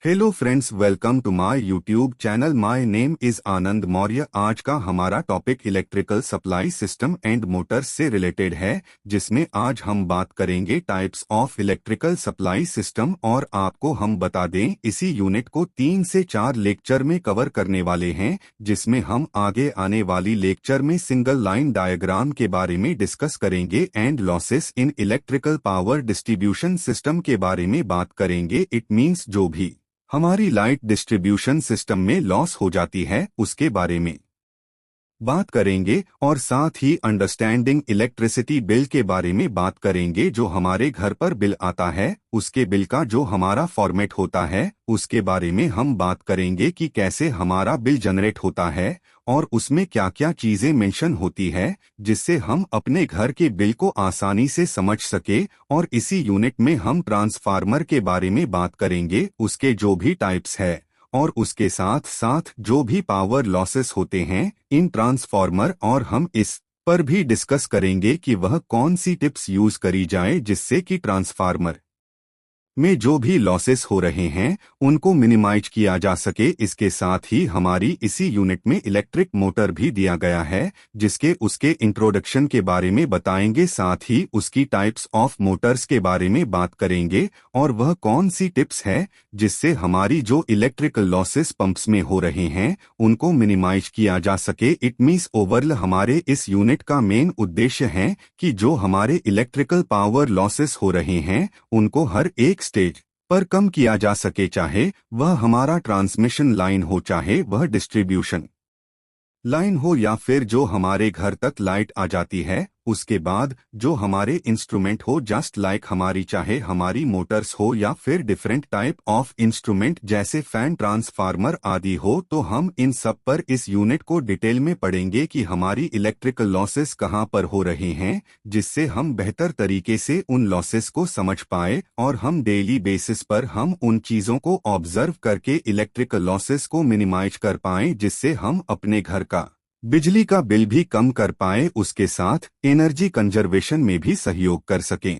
Hello friends, welcome to my YouTube channel. My name is Anand Maurya. आज का हमारा topic electrical supply system and motors से related है, जिसमें आज हम बात करेंगे types of electrical supply system. और आपको हम बता दें, इसी यूनिट को 3 से 4 लेक्चर में कवर करने वाले हैं, जिसमें हम आगे आने वाली लेक्चर में सिंगल लाइन डायग्राम के बारे में डिस्कस करेंगे and losses in electrical power distribution system के बारे में बात करेंगे। इट मीन्स जो भी हमारी लाइट डिस्ट्रीब्यूशन सिस्टम में लॉस हो जाती है उसके बारे में बात करेंगे, और साथ ही अंडरस्टैंडिंग इलेक्ट्रिसिटी बिल के बारे में बात करेंगे। जो हमारे घर पर बिल आता है उसके बिल का जो हमारा फॉर्मेट होता है उसके बारे में हम बात करेंगे कि कैसे हमारा बिल जनरेट होता है और उसमें क्या क्या चीजें मेंशन होती है, जिससे हम अपने घर के बिल को आसानी से समझ सके। और इसी यूनिट में हम ट्रांसफार्मर के बारे में बात करेंगे, उसके जो भी टाइप्स है, और उसके साथ साथ जो भी पावर लॉसेस होते हैं इन ट्रांसफार्मर। और हम इस पर भी डिस्कस करेंगे कि वह कौन सी टिप्स यूज करी जाए जिससे कि ट्रांसफार्मर में जो भी लॉसेस हो रहे हैं उनको मिनिमाइज किया जा सके। इसके साथ ही हमारी इसी यूनिट में इलेक्ट्रिक मोटर भी दिया गया है, जिसके उसके इंट्रोडक्शन के बारे में बताएंगे, साथ ही उसकी टाइप्स ऑफ मोटर्स के बारे में बात करेंगे और वह कौन सी टिप्स है जिससे हमारी जो इलेक्ट्रिकल लॉसेस पंप्स में हो रहे हैं उनको मिनिमाइज किया जा सके। इट मीन्स ओवरऑल हमारे इस यूनिट का मेन उद्देश्य है कि जो हमारे इलेक्ट्रिकल पावर लॉसेस हो रहे हैं उनको हर एक स्टेज पर कम किया जा सके, चाहे वह हमारा ट्रांसमिशन लाइन हो, चाहे वह डिस्ट्रीब्यूशन लाइन हो, या फिर जो हमारे घर तक लाइट आ जाती है उसके बाद जो हमारे इंस्ट्रूमेंट हो, जस्ट लाइक हमारी चाहे हमारी मोटर्स हो या फिर डिफरेंट टाइप ऑफ इंस्ट्रूमेंट जैसे फैन, ट्रांसफार्मर आदि हो। तो हम इन सब पर इस यूनिट को डिटेल में पढ़ेंगे कि हमारी इलेक्ट्रिकल लॉसेस कहाँ पर हो रहे हैं, जिससे हम बेहतर तरीके से उन लॉसेस को समझ पाए और हम डेली बेसिस पर हम उन चीजों को ऑब्जर्व करके इलेक्ट्रिकल लॉसेस को मिनिमाइज कर पाएं, जिससे हम अपने घर का बिजली का बिल भी कम कर पाए, उसके साथ एनर्जी कंजर्वेशन में भी सहयोग कर सकें।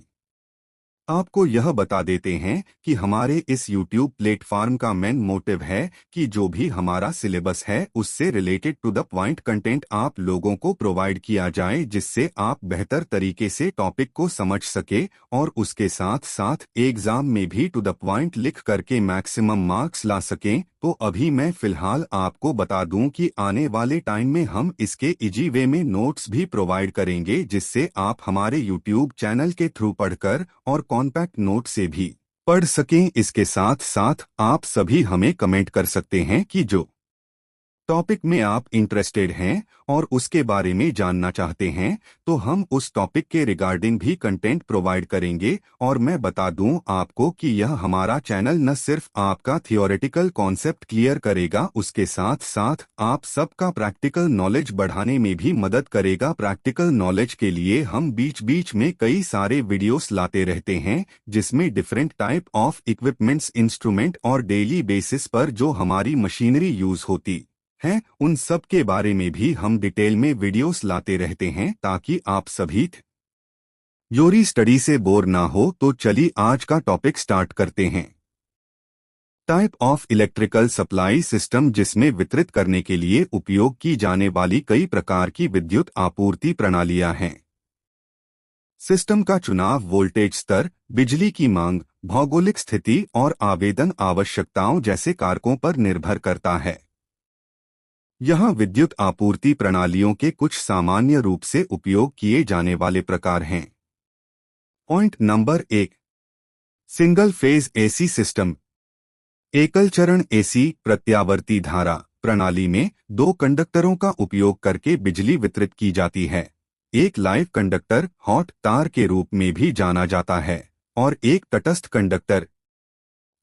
आपको यह बता देते हैं कि हमारे इस YouTube प्लेटफॉर्म का मेन मोटिव है कि जो भी हमारा सिलेबस है उससे related to the point content आप लोगों को प्रोवाइड किया जाए, जिससे आप बेहतर तरीके से टॉपिक को समझ सके और उसके साथ साथ एग्जाम में भी टू द पॉइंट लिख करके मैक्सिमम मार्क्स ला सकें। तो अभी मैं फिलहाल आपको बता दूं कि आने वाले टाइम में हम इसके इजी वे में नोट्स भी प्रोवाइड करेंगे, जिससे आप हमारे YouTube चैनल के थ्रू पढ़कर और कॉन्पैक्ट नोट से भी पढ़ सकें। इसके साथ साथ आप सभी हमें कमेंट कर सकते हैं कि जो टॉपिक में आप इंटरेस्टेड हैं और उसके बारे में जानना चाहते हैं, तो हम उस टॉपिक के रिगार्डिंग भी कंटेंट प्रोवाइड करेंगे। और मैं बता दूं आपको कि यह हमारा चैनल न सिर्फ आपका थियोरेटिकल कॉन्सेप्ट क्लियर करेगा, उसके साथ साथ आप सबका प्रैक्टिकल नॉलेज बढ़ाने में भी मदद करेगा। प्रैक्टिकल नॉलेज के लिए हम बीच बीच में कई सारे वीडियोस लाते रहते हैं, जिसमें different type of equipments, instrument और डेली बेसिस पर जो हमारी मशीनरी यूज होती हैं उन सब के बारे में भी हम डिटेल में वीडियोस लाते रहते हैं, ताकि आप सभी योरी स्टडी से बोर ना हो। तो चलिए आज का टॉपिक स्टार्ट करते हैं। Type of electrical supply system, जिसमें वितरित करने के लिए उपयोग की जाने वाली कई प्रकार की विद्युत आपूर्ति प्रणालियां हैं। सिस्टम का चुनाव वोल्टेज स्तर, बिजली की मांग, भौगोलिक स्थिति और आवेदन आवश्यकताओं जैसे कारकों पर निर्भर करता है। यहाँ विद्युत आपूर्ति प्रणालियों के कुछ सामान्य रूप से उपयोग किए जाने वाले प्रकार हैं। Point number 1, single phase AC system. एकल चरण एसी प्रत्यावर्ती धारा प्रणाली में 2 कंडक्टरों का उपयोग करके बिजली वितरित की जाती है। एक लाइव कंडक्टर, हॉट तार के रूप में भी जाना जाता है, और एक तटस्थ कंडक्टर।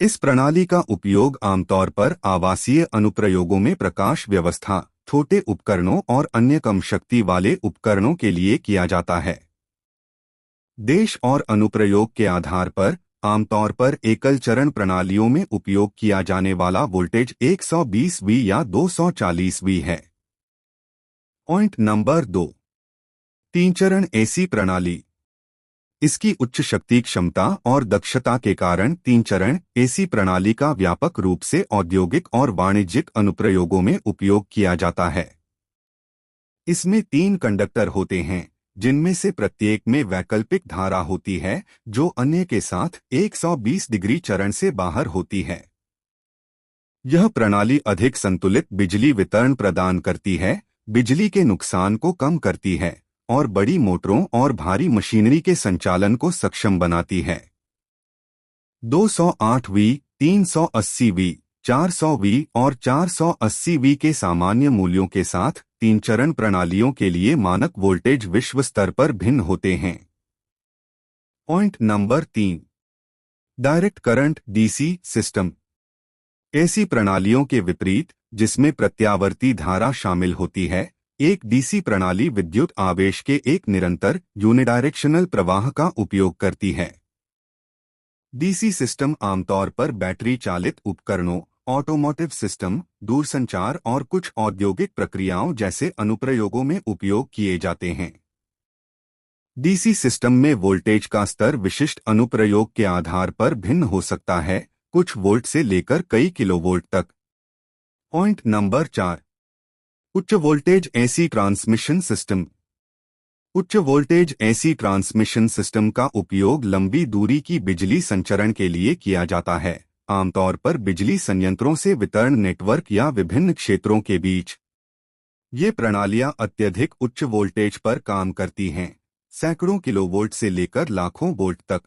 इस प्रणाली का उपयोग आमतौर पर आवासीय अनुप्रयोगों में प्रकाश व्यवस्था, छोटे उपकरणों और अन्य कम शक्ति वाले उपकरणों के लिए किया जाता है। देश और अनुप्रयोग के आधार पर आमतौर पर एकल चरण प्रणालियों में उपयोग किया जाने वाला वोल्टेज 120 वी या 240 वी है। पॉइंट नंबर 2, 3 चरण एसी प्रणाली। इसकी उच्च शक्ति क्षमता और दक्षता के कारण 3 चरण एसी प्रणाली का व्यापक रूप से औद्योगिक और वाणिज्यिक अनुप्रयोगों में उपयोग किया जाता है। इसमें 3 कंडक्टर होते हैं, जिनमें से प्रत्येक में वैकल्पिक धारा होती है जो अन्य के साथ 120 डिग्री चरण से बाहर होती है। यह प्रणाली अधिक संतुलित बिजली वितरण प्रदान करती है, बिजली के नुकसान को कम करती है और बड़ी मोटरों और भारी मशीनरी के संचालन को सक्षम बनाती है। 208V, 380V, 400V और 480V के सामान्य मूल्यों के साथ 3 चरण प्रणालियों के लिए मानक वोल्टेज विश्व स्तर पर भिन्न होते हैं। Point number 3, direct current DC system. AC प्रणालियों के विपरीत, जिसमें प्रत्यावर्ती धारा शामिल होती है, एक डीसी प्रणाली विद्युत आवेश के एक निरंतर यूनिडायरेक्शनल प्रवाह का उपयोग करती है। डीसी सिस्टम आमतौर पर बैटरी चालित उपकरणों, ऑटोमोटिव सिस्टम, दूरसंचार और कुछ औद्योगिक प्रक्रियाओं जैसे अनुप्रयोगों में उपयोग किए जाते हैं। डीसी सिस्टम में वोल्टेज का स्तर विशिष्ट अनुप्रयोग के आधार पर भिन्न हो सकता है, कुछ वोल्ट से लेकर कई किलोवोल्ट तक। पॉइंट नंबर 4, उच्च वोल्टेज एसी ट्रांसमिशन सिस्टम। उच्च वोल्टेज एसी ट्रांसमिशन सिस्टम का उपयोग लंबी दूरी की बिजली संचरण के लिए किया जाता है, आमतौर पर बिजली संयंत्रों से वितरण नेटवर्क या विभिन्न क्षेत्रों के बीच। ये प्रणालियां अत्यधिक उच्च वोल्टेज पर काम करती हैं, सैकड़ों किलोवोल्ट से लेकर लाखों वोल्ट तक।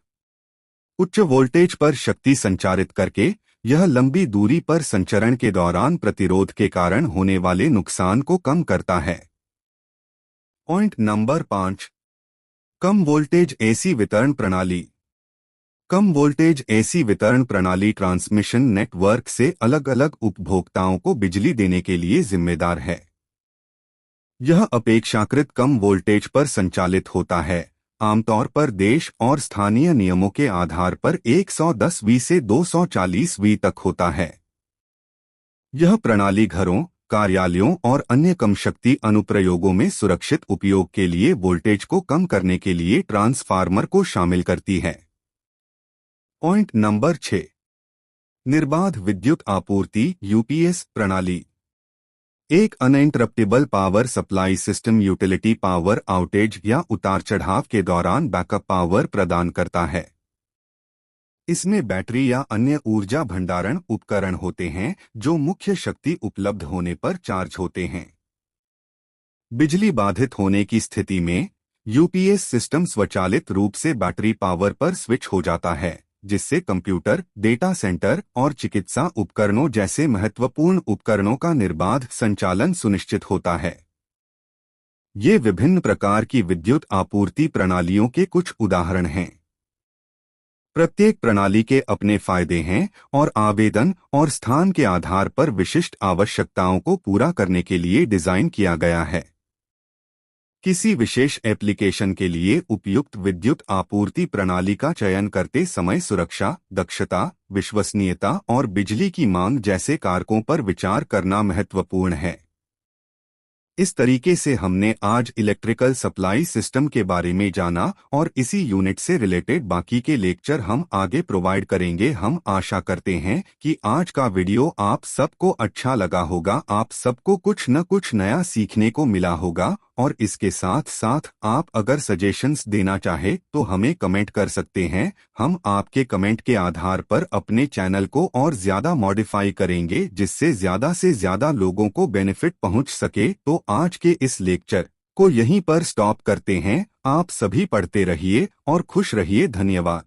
उच्च वोल्टेज पर शक्ति संचारित करके यह लंबी दूरी पर संचरण के दौरान प्रतिरोध के कारण होने वाले नुकसान को कम करता है। पॉइंट नंबर 5, कम वोल्टेज एसी वितरण प्रणाली। कम वोल्टेज एसी वितरण प्रणाली ट्रांसमिशन नेटवर्क से अलग अलग उपभोक्ताओं को बिजली देने के लिए जिम्मेदार है। यह अपेक्षाकृत कम वोल्टेज पर संचालित होता है, आमतौर पर देश और स्थानीय नियमों के आधार पर 110V से 240V तक होता है। यह प्रणाली घरों, कार्यालयों और अन्य कम शक्ति अनुप्रयोगों में सुरक्षित उपयोग के लिए वोल्टेज को कम करने के लिए ट्रांसफार्मर को शामिल करती है। पॉइंट नंबर 6, निर्बाध विद्युत आपूर्ति यूपीएस प्रणाली। एक uninterruptible power supply system utility power outage या उतार चढ़ाव के दौरान बैकअप पावर प्रदान करता है। इसमें बैटरी या अन्य ऊर्जा भंडारण उपकरण होते हैं जो मुख्य शक्ति उपलब्ध होने पर चार्ज होते हैं। बिजली बाधित होने की स्थिति में यूपीएस सिस्टम स्वचालित रूप से बैटरी पावर पर स्विच हो जाता है, जिससे कंप्यूटर, डेटा सेंटर और चिकित्सा उपकरणों जैसे महत्वपूर्ण उपकरणों का निर्बाध संचालन सुनिश्चित होता है। ये विभिन्न प्रकार की विद्युत आपूर्ति प्रणालियों के कुछ उदाहरण हैं। प्रत्येक प्रणाली के अपने फायदे हैं और आवेदन और स्थान के आधार पर विशिष्ट आवश्यकताओं को पूरा करने के लिए डिजाइन किया गया है। किसी विशेष एप्लीकेशन के लिए उपयुक्त विद्युत आपूर्ति प्रणाली का चयन करते समय सुरक्षा, दक्षता, विश्वसनीयता और बिजली की मांग जैसे कारकों पर विचार करना महत्वपूर्ण है। इस तरीके से हमने आज इलेक्ट्रिकल सप्लाई सिस्टम के बारे में जाना और इसी यूनिट से रिलेटेड बाकी के लेक्चर हम आगे प्रोवाइड करेंगे। हम आशा करते हैं कि आज का वीडियो आप सबको अच्छा लगा होगा, आप सबको कुछ न कुछ नया सीखने को मिला होगा और इसके साथ साथ आप अगर सजेशंस देना चाहे तो हमें कमेंट कर सकते हैं। हम आपके कमेंट के आधार पर अपने चैनल को और ज्यादा मॉडिफाई करेंगे जिससे ज्यादा से ज्यादा लोगों को बेनिफिट पहुंच सके। तो आज के इस लेक्चर को यहीं पर स्टॉप करते हैं। आप सभी पढ़ते रहिए और खुश रहिए। धन्यवाद।